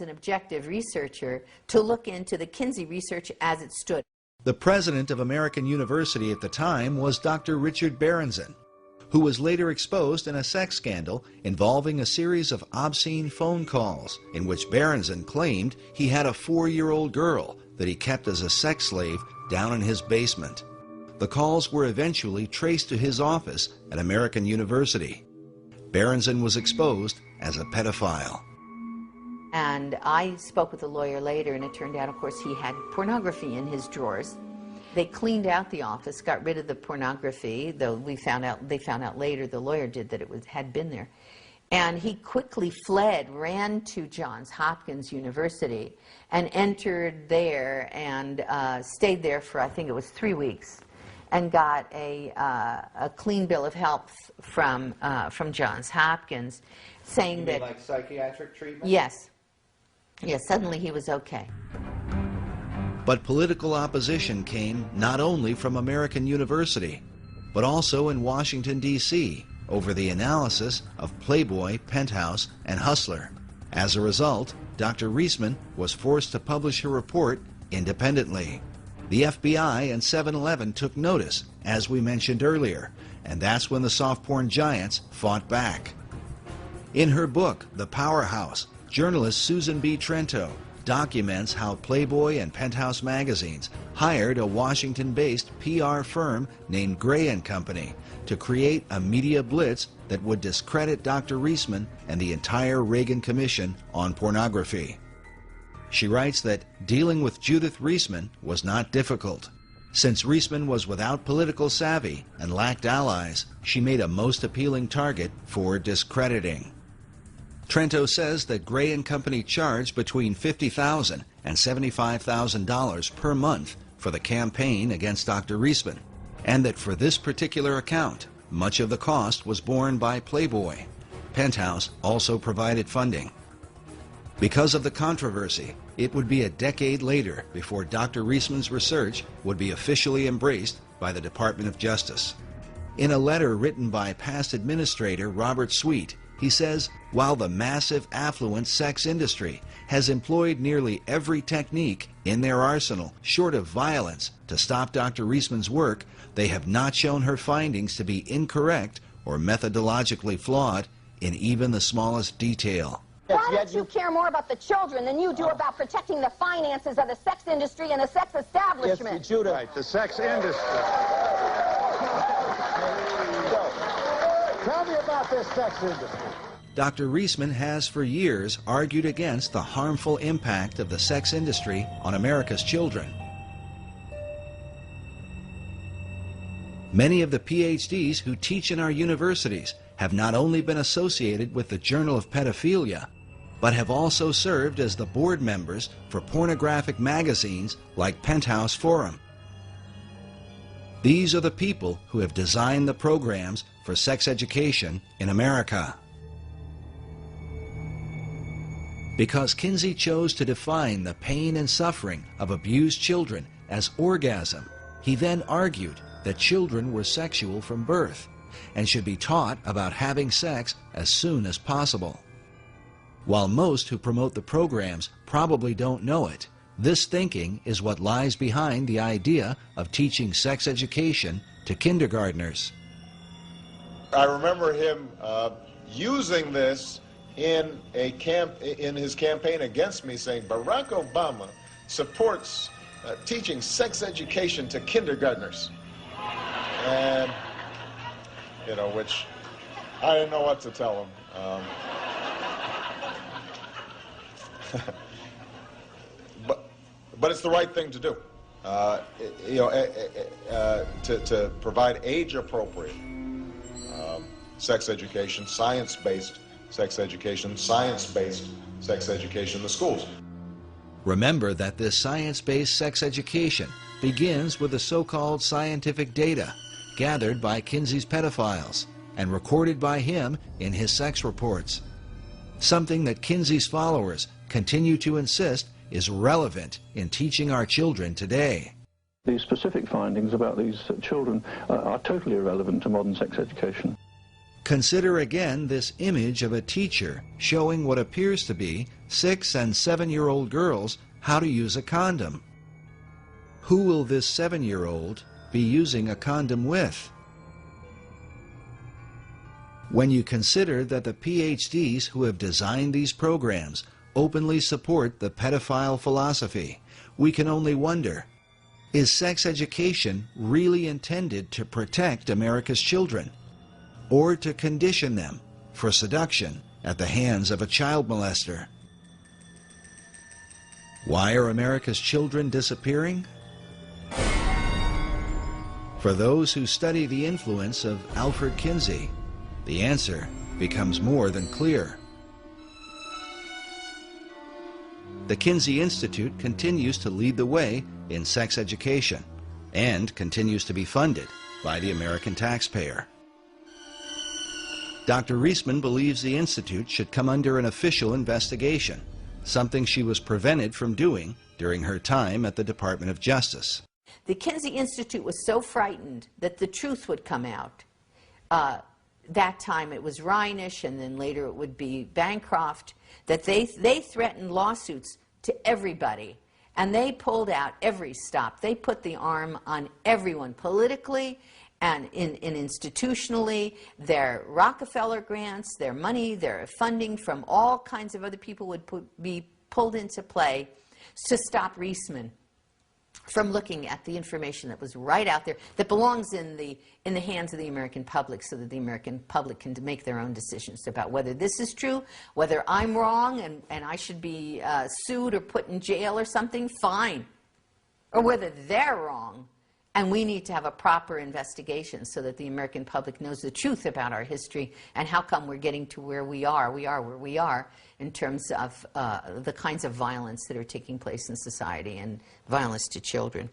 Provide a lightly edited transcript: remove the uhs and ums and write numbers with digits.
an objective researcher to look into the Kinsey research as it stood. The president of American University at the time was Dr. Richard Berenson, who was later exposed in a sex scandal involving a series of obscene phone calls in which Berenson claimed he had a 4-year-old girl that he kept as a sex slave down in his basement. The calls were eventually traced to his office at American University. Berenson was exposed as a pedophile. And I spoke with a lawyer later, and it turned out, of course, he had pornography in his drawers. They cleaned out the office, got rid of the pornography, though they found out later, the lawyer did, that it had been there. And he quickly fled, ran to Johns Hopkins University, and entered there and stayed there for, I think it was 3 weeks, and got a clean bill of health from Johns Hopkins, saying that... like psychiatric treatment? Yes. Yes, suddenly he was okay. But political opposition came not only from American University, but also in Washington, D.C., over the analysis of Playboy, Penthouse, and Hustler. As a result, Dr. Reisman was forced to publish her report independently. The FBI and 7-Eleven took notice, as we mentioned earlier, and that's when the soft porn giants fought back. In her book, The Powerhouse, journalist Susan B. Trento documents how Playboy and Penthouse magazines hired a Washington-based PR firm named Gray & Company to create a media blitz that would discredit Dr. Reisman and the entire Reagan Commission on pornography. She writes that dealing with Judith Reisman was not difficult. Since Reisman was without political savvy and lacked allies, she made a most appealing target for discrediting. Trento says that Gray & Company charged between $50,000 and $75,000 per month for the campaign against Dr. Reisman, and that for this particular account, much of the cost was borne by Playboy. Penthouse also provided funding. Because of the controversy, it would be a decade later before Dr. Reisman's research would be officially embraced by the Department of Justice. In a letter written by past administrator Robert Sweet, he says, while the massive affluent sex industry has employed nearly every technique in their arsenal, short of violence, to stop Dr. Reisman's work, they have not shown her findings to be incorrect or methodologically flawed in even the smallest detail. Why don't you care more about the children than you do about protecting the finances of the sex industry and the sex establishment? Yes, Judith. Right, the sex industry. Tell me about this sex industry. Dr. Reisman has for years argued against the harmful impact of the sex industry on America's children. Many of the PhDs who teach in our universities have not only been associated with the Journal of Pedophilia, but have also served as the board members for pornographic magazines like Penthouse Forum. These are the people who have designed the programs for sex education in America. Because Kinsey chose to define the pain and suffering of abused children as orgasm, he then argued that children were sexual from birth and should be taught about having sex as soon as possible. While most who promote the programs probably don't know it, this thinking is what lies behind the idea of teaching sex education to kindergartners. I remember him using this in his campaign against me, saying Barack Obama supports teaching sex education to kindergartners. And, you know, which I didn't know what to tell him. But it's the right thing to do, to provide age-appropriate sex education, science-based sex education, science-based sex education in the schools. Remember that this science-based sex education begins with the so-called scientific data gathered by Kinsey's pedophiles and recorded by him in his sex reports. Something that Kinsey's followers continue to insist is relevant in teaching our children today. The specific findings about these children are totally irrelevant to modern sex education. Consider again this image of a teacher showing what appears to be 6- and 7-year-old girls how to use a condom. Who will this 7-year-old be using a condom with? When you consider that the PhDs who have designed these programs openly support the pedophile philosophy, we can only wonder, is sex education really intended to protect America's children, or to condition them for seduction at the hands of a child molester? Why are America's children disappearing? For those who study the influence of Alfred Kinsey, the answer becomes more than clear. The Kinsey Institute continues to lead the way in sex education and continues to be funded by the American taxpayer. Dr. Reisman believes the Institute should come under an official investigation, something she was prevented from doing during her time at the Department of Justice. The Kinsey Institute was so frightened that the truth would come out. That time it was Reinisch, and then later it would be Bancroft, that they threatened lawsuits to everybody. And they pulled out every stop. They put the arm on everyone politically and institutionally. Their Rockefeller grants, their money, their funding from all kinds of other people would be pulled into play to stop Reisman from looking at the information that was right out there, that belongs in the hands of the American public, so that the American public can make their own decisions about whether this is true, whether I'm wrong and I should be sued or put in jail or something, fine. Or whether they're wrong and we need to have a proper investigation so that the American public knows the truth about our history and how come we're getting to where we are where we are in terms of the kinds of violence that are taking place in society and violence to children.